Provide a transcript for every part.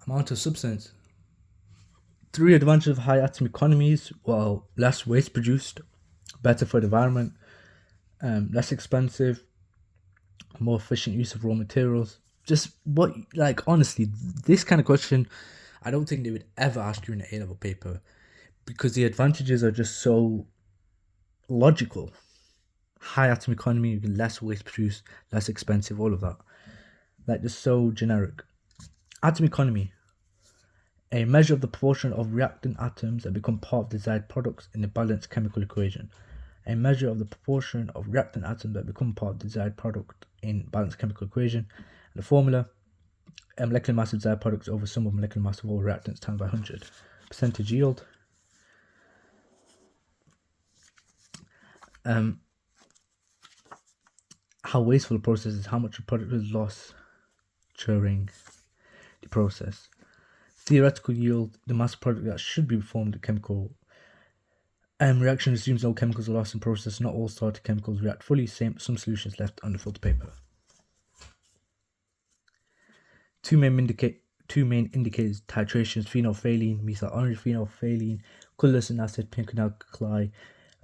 Amount of substance. Three advantages of high atom economies: well, less waste produced, better for the environment, less expensive, more efficient use of raw materials. Just what, like, honestly, this kind of question, I don't think they would ever ask you in an A level paper because the advantages are just so logical. High atom economy, less waste produced, less expensive, all of that. Like, just so generic. Atom economy, a measure of the proportion of reactant atoms that become part of desired products in a balanced chemical equation. A measure of the proportion of reactant atoms that become part of the desired product in balanced chemical equation. And the formula, a molecular mass of desired products over sum of molecular mass of all reactants times by 100. Percentage yield. How wasteful a process is, how much the product is lost during the process. Theoretical yield, the mass product that should be performed a chemical reaction assumes no chemicals are lost in process. Not all started chemicals react fully. Some solutions left on the filter paper. Two main indicators: titrations: phenolphthalein, methyl orange phenolphthalein, colorless in acid, pink in alkali,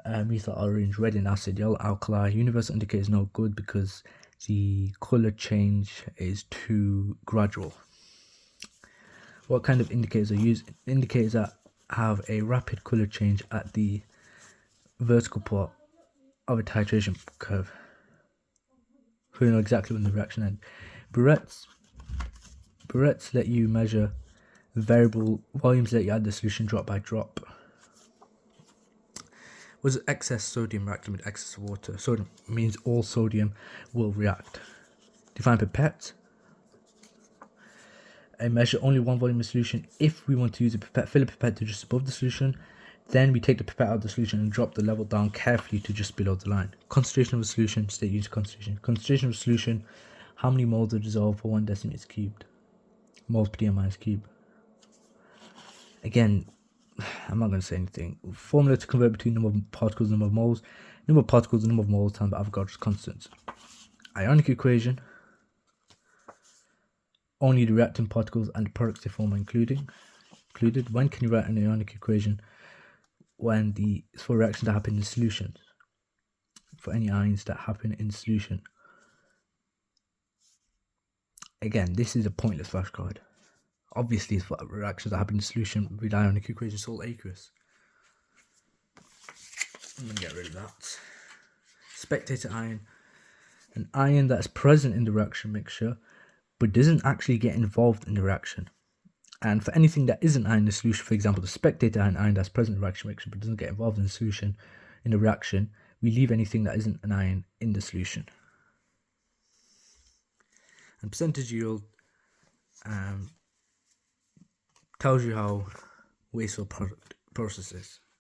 methyl orange, red in acid, yellow alkali. Universal indicator is no good because the color change is too gradual. What kind of indicators are used? Indicators that have a rapid color change at the vertical part of a titration curve. So you know exactly when the reaction ends. Burettes let you measure the variable volumes that you add the solution drop by drop. Was excess sodium reacting with excess water? Sodium means all sodium will react. Define pipette. I measure only one volume of solution. If we want to use a pipette, fill a pipette to just above the solution. Then we take the pipette out of the solution and drop the level down carefully to just below the line. Concentration of a solution, state unit concentration. Concentration of a solution, how many moles are dissolved for 1 decimeter cubed? Moles per minus cube. Again, I'm not going to say anything. Formula to convert between number of particles and number of moles. Number of particles and number of moles times Avogadro's constant. Ionic equation. Only the reactant particles and the products they form are included. When can you write an ionic equation? When it's for reactions that happen in solutions. For any ions that happen in solution. Again, this is a pointless flashcard. Obviously, it's for reactions that happen in solution with ionic equation, it's all aqueous. I'm going to get rid of that. Spectator ion. An ion that's present in the reaction mixture but doesn't actually get involved in the reaction. And for anything that isn't ion in the solution, for example, the spectator ion that's present in the reaction mixture but doesn't get involved in the solution, in the reaction, we leave anything that isn't an ion in the solution. And percentage yield tells you how wasteful product process is.